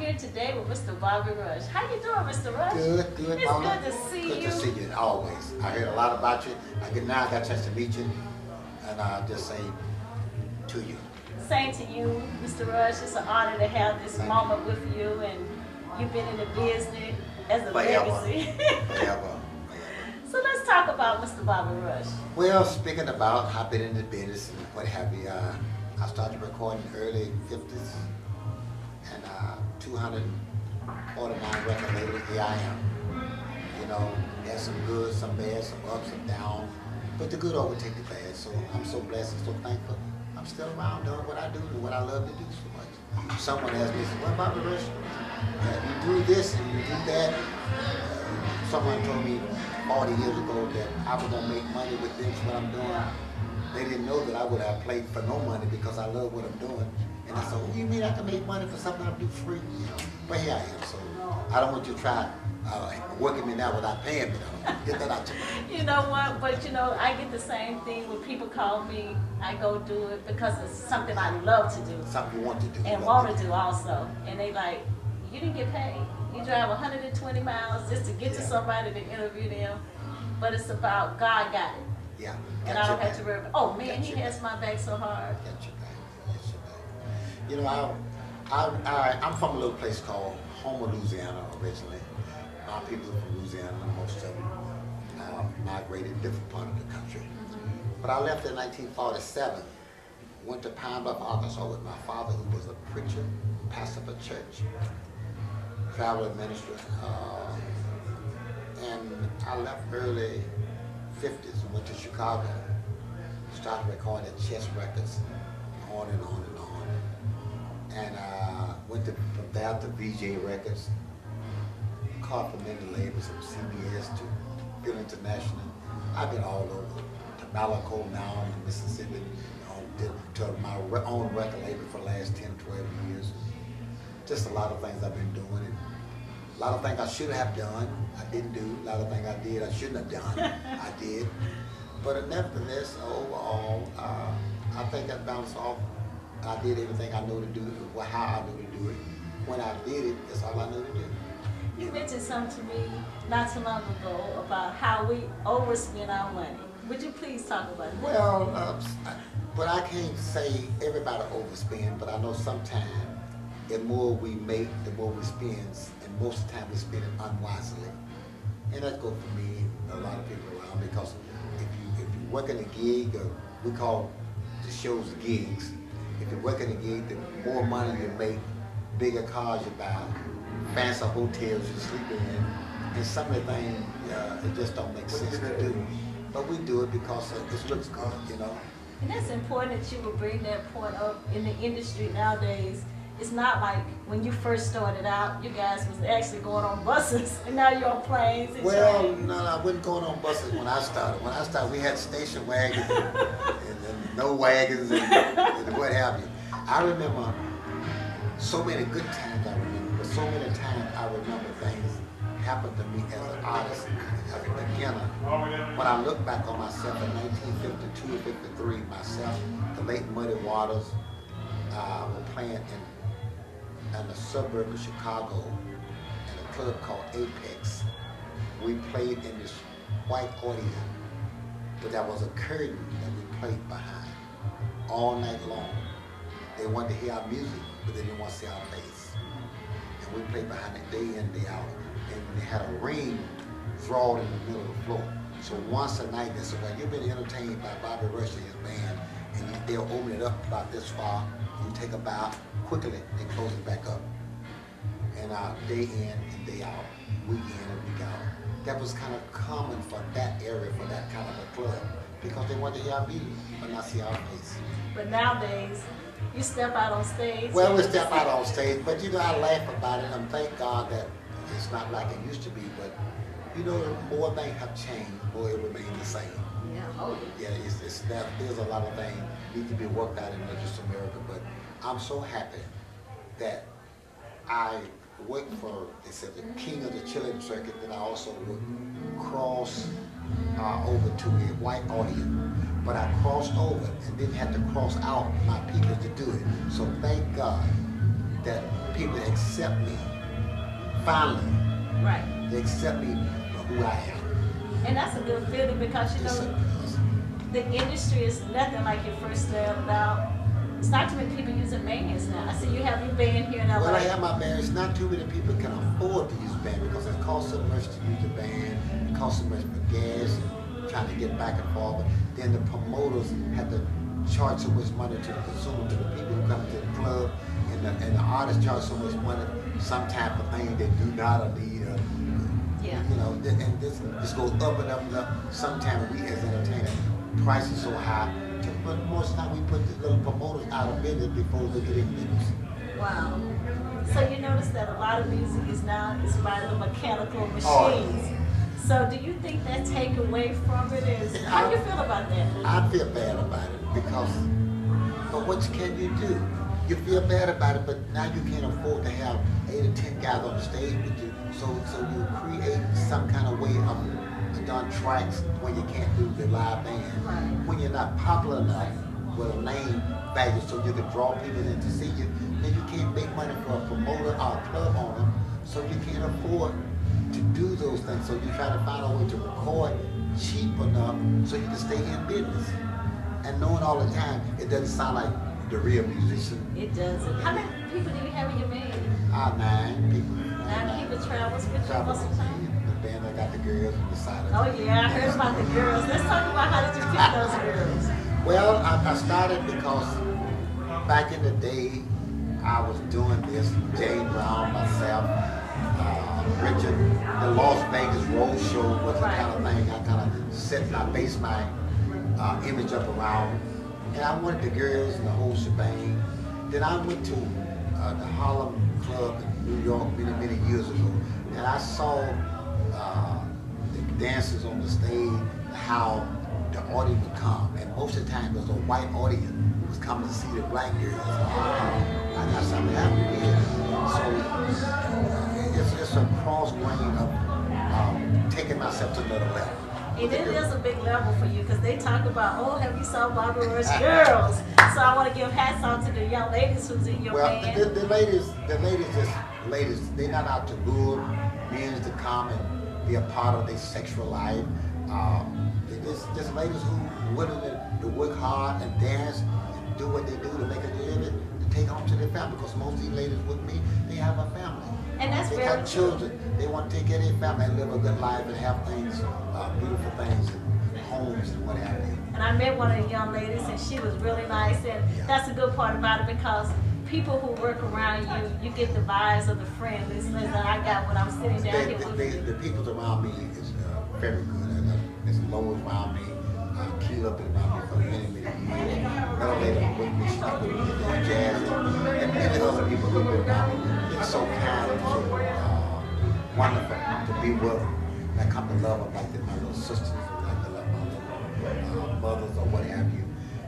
here today with Mr. Bobby Rush. How you doing, Mr. Rush? Good, It's Paula. good to see you. Good to see you, always. I heard a lot about you. Now I got a chance to meet you, and I'll just say to you. Same to you, Mr. Rush. It's an honor to have this moment with you, and you've been in the business as a legacy. Forever. So let's talk about Mr. Bobby Rush. Well, speaking about, I've been in the business and what have you. I started recording in the early 50s, and 249 record labels, here I am. You know, had some good, some bad, some ups and downs, but the good overtake the bad, so I'm so blessed and so thankful. I'm still around doing what I do and what I love to do so much. Someone asked me, well, Bobby Rush, you do this and you do that. Someone told me 40 years ago that I was going to make money with this, what I'm doing. They didn't know that I would have played for no money because I love what I'm doing. And I said, well, you mean I can make money for something I do free? You know? But here I am, so I don't want you to try working me now without paying me. Get that out to me. You know what, but you know, I get the same thing when people call me, I go do it because it's something I love to do. Something you want to do. And want to do also. And they like, you didn't get paid. You drive 120 miles just to get to somebody to interview them. But it's about God got it. Yeah. And I don't have to worry about, oh man, he has my back so hard. Got your back. Got your back. You know, I'm from a little place called Homer, Louisiana originally. My people are from Louisiana, most of them migrated to different part of the country. But I left in 1947, went to Pine Bluff, Arkansas with my father, who was a preacher, pastor of a church, traveling minister. And I left early 50s and went to Chicago, started recording at Chess Records, on and on and on. And went from there to VJ Records, complimented labels from CBS to Bill International. I've been all over, to Malaco now in Mississippi, to my own record label for the last 10, 12 years. Just a lot of things I've been doing. And a lot of things I should have done, I didn't do. A lot of things I did, I shouldn't have done, I did. But nevertheless, overall, I think I bounced off. I did everything I know to do, how I knew to do it. When I did it, that's all I knew to do. You mentioned something to me not too long ago about how we overspend our money. Would you please talk about that? Well, but I can't say everybody overspend, but I know sometimes the more we make, the more we spend, and most of the time we spend it unwisely. And that's good for me and a lot of people around, because if you work in a gig, we call the shows gigs. If you work in a gig, the more money you make, bigger cars you buy, fancy hotels you sleep in, and some of the things it just don't make sense to do. But we do it because it looks good, you know. And that's important that you would bring that point up in the industry nowadays. It's not like when you first started out, you guys was actually going on buses, and now you're on planes and trains. No, I wasn't going on buses when I started. When I started, we had station wagons and no wagons and what have you. I remember so many good times I remember, but so many times I remember things happened to me as an artist, as a beginner. When I look back on myself in 1952 or 53, myself, the late Muddy Waters, were playing in the suburb of Chicago in a club called Apex. We played in this white audience, but there was a curtain that we played behind all night long. They wanted to hear our music, but they didn't want to see our face. And we played behind it day in, day out. And they had a ring drawn in the middle of the floor. So once a night, they said, well, you've been entertained by Bobby Rush and his band, and they'll open it up about this far, you take a bow, quickly, they close it back up. And day in and day out, week in and week out. That was kind of common for that area, for that kind of a club, because they wanted to hear our music, but not see our face. But nowadays, you step out on stage. Well, we step out on stage, but you know, I laugh about it, and thank God that it's not like it used to be, but you know, more things have changed, more it remains the same. Yeah, oh yeah. Yeah, there's a lot of things need to be worked out in just America, but I'm so happy that I work for, they said, the king of the children's circuit, that I also would cross over to a white audience. But I crossed over and didn't have to cross out my people to do it. So thank God that people accept me. Finally, Right. they accept me for who I am. And that's a good feeling because you know the industry is nothing like it first started out. It's not too many people using bands now. I see you have your band here in LA. Well, I have my band. It's not too many people can afford to use band because it costs so much to use the band. It costs so much for gas and trying to get back and forth. Then the promoters have to charge so much money to the consumer, to the people who come to the club, and the artists charge so much money sometimes for things they do not need. Yeah. You know, and this goes up and up and up. Sometimes we as entertainers, prices so high. But most of the time we put the little promoters out of business before they get in business. Wow. So you notice that a lot of music is now by the mechanical machines. Oh. So do you think that take away from it? How do you feel about that? I feel bad about it because, but what can you do? You feel bad about it, but now you can't afford to have 8 or 10 guys on the stage with you. So you create some kind of way of done tracks when you can't do the live band. Right. When you're not popular enough with a name value so you can draw people in to see you, then you can't make money for a promoter or a club owner, so you can't afford to do those things. So you try to find a way to record cheap enough so you can stay in business. And knowing all the time, it doesn't sound like the real musician. It doesn't. How many people do you have in your band? 9 people. 9 people travels with you most of the time? The band that got the girls on the side of it. Oh yeah, I heard about the girls. Let's talk about how did you pick those girls? Well, I started because back in the day, I was doing this. Jane Brown, myself, Richard, the Las Vegas Road Show was the kind of thing I kind of based my image up around. And I wanted the girls and the whole shebang. Then I went to the Harlem Club in New York many years ago, and I saw the dancers on the stage, how the audience would come, and most of the time it was a white audience who was coming to see the black girls. I got something happening here. So it's a cross grain of taking myself to another level. And it is a big level for you because they talk about, oh, have you saw Bobby Roy's girls? So I want to give hats off to the young ladies who's in your band. Well, the ladies, they're not out to lure men to come and be a part of their sexual life. They're just ladies who willing to work hard and dance and do what they do to make a living, to take home to their family. Because most of these ladies with me, they have a family. And that's they very got children. They want to take care of their family and live a good life and have things, beautiful things, and homes and what have you. And I met one of the young ladies and she was really nice, and that's a good part about it because people who work around you, you get the vibes of the friendliness that I got when I'm sitting down here with you. The people around me is very good. There's Lois around me, Keela been around me for many years. Another lady with me, she's with me doing jazz, and many other people who've been around me. It's so kind and so wonderful to be with them. I come to love them like they're my little sisters, or like to love my little mothers or what have you.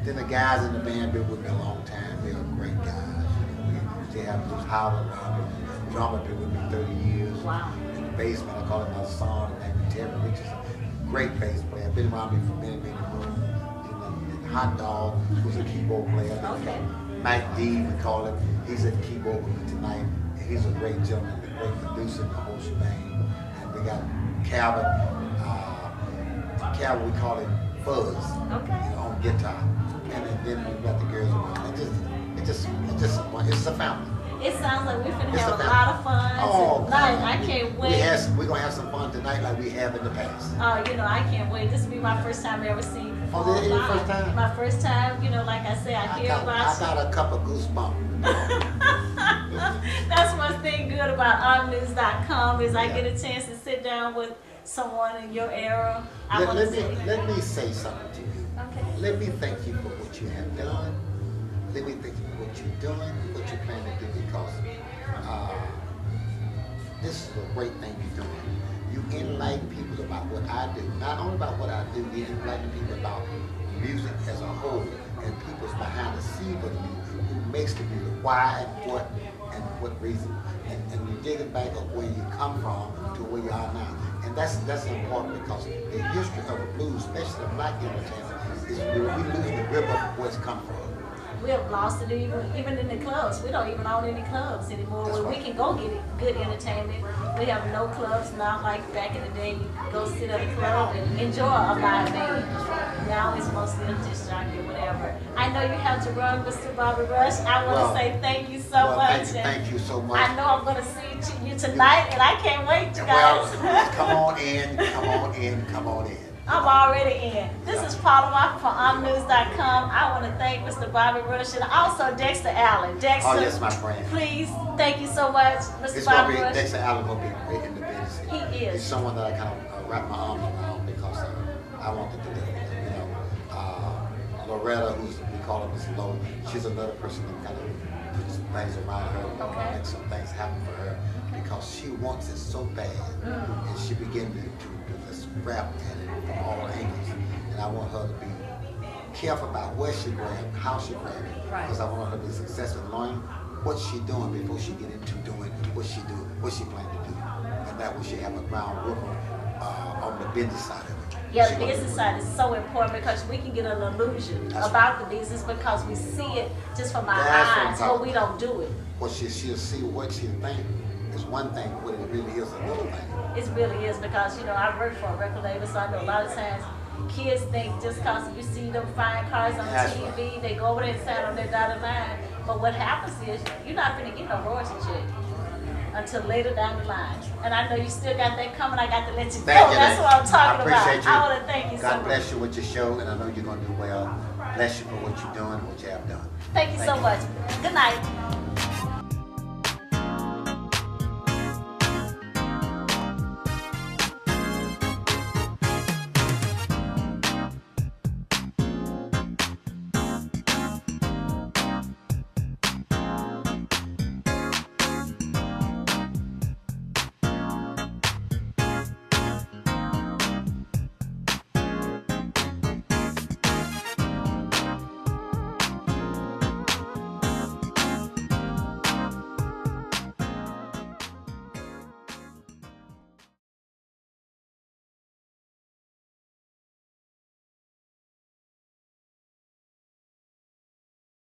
Then the guys in the band been with me a long time. They are great guys. You know, they have Bruce Howard around me. Drummer been with me 30 years. Wow. In the basement, I call him my son, named Terry Richardson. Great bass player. Been around me for many moons. And Hot Dog, who's a keyboard player. Okay. Mike D, we call him. He's at the keyboard with me tonight. And he's a great gentleman, a great producer in the whole shebang. And we got Calvin. Calvin, we call him Fuzz. Okay. You know, on guitar. And then we got the girls around. It's a family. It sounds like we're finna It's have a a family. lot of fun Oh, tonight. God. I can't wait. We're going to have some fun tonight like we have in the past. Oh, you know, I can't wait. This will be my first time ever seeing you perform Oh, this is your live. first time? My first time, you know, like I say, I hear I about got a couple goosebumps. That's one thing good about omnews.com is I Yeah. get a chance to sit down with someone in your era. I want Let to say. me say something to you. Okay. Let me thank you for what you have done. Let me thank you for what you're doing, what you plan to do, because this is a great thing you're doing. You enlighten people about what I do. Not only about what I do, you enlighten people about music as a whole and people's behind the scenes of the music, who makes the music, why and what reason. And you dig it back of where you come from to where you are now. And that's important because the history of the blues, especially the black entertainment, is we lose the grip of where it's come from. we have lost it even in the clubs. We don't even own any clubs anymore That's where right. we can go get good entertainment. We have no clubs now like back in the day. You could go sit at a club and enjoy a live band. Now it's mostly a disc jockey or whatever. I know you have to run, Mr. Bobby Rush. I want to say thank you so well, much. Thank you so much. I know I'm going to see you tonight, and I can't wait, you Well, guys. come on in, come on in, come on in. I'm already in. This is Paula Moffett from OMNews.com. I want to thank Mr. Bobby Rush and also Dexter Allen. Dexter, Oh, yes, my friend. please, thank you so much, Mr. It's gonna Bobby be Rush. Dexter Allen gonna be great in the business. He is. He's someone that I kind of wrap my arms around because I want to do that. You know, Loretta, who's we call her Miss Lowe, she's another person that kind of puts things around her, Okay. makes some things happen for her because she wants it so bad, and she began to just grab at it from all angles. And I want her to be careful about where she grabs, how she grabs it, Right. because I want her to be successful in learning what she's doing before she get into doing what she plan to do. And that way she have a ground work on the business side of it. Yeah, She the gonna business do side is so important because we can get an illusion That's about the business because we see it just from our That's what I'm eyes, talking but we don't do it. What she'll see what she think is one thing, what it really is another thing. It really is because, you know, I work for a record label, so I know a lot of times kids think just because you see them fine cars on That's TV, right. they go over there and stand on their dotted line. But what happens is you're not going to get no royalty check until later down the line. And I know you still got that coming. I got to let you know. Thank you. That's what I'm talking I about. appreciate you. I want to thank you so God much. bless you with your show, and I know you're going to do well. Bless you for what you're doing, what you have done. Thank you so much. Good night.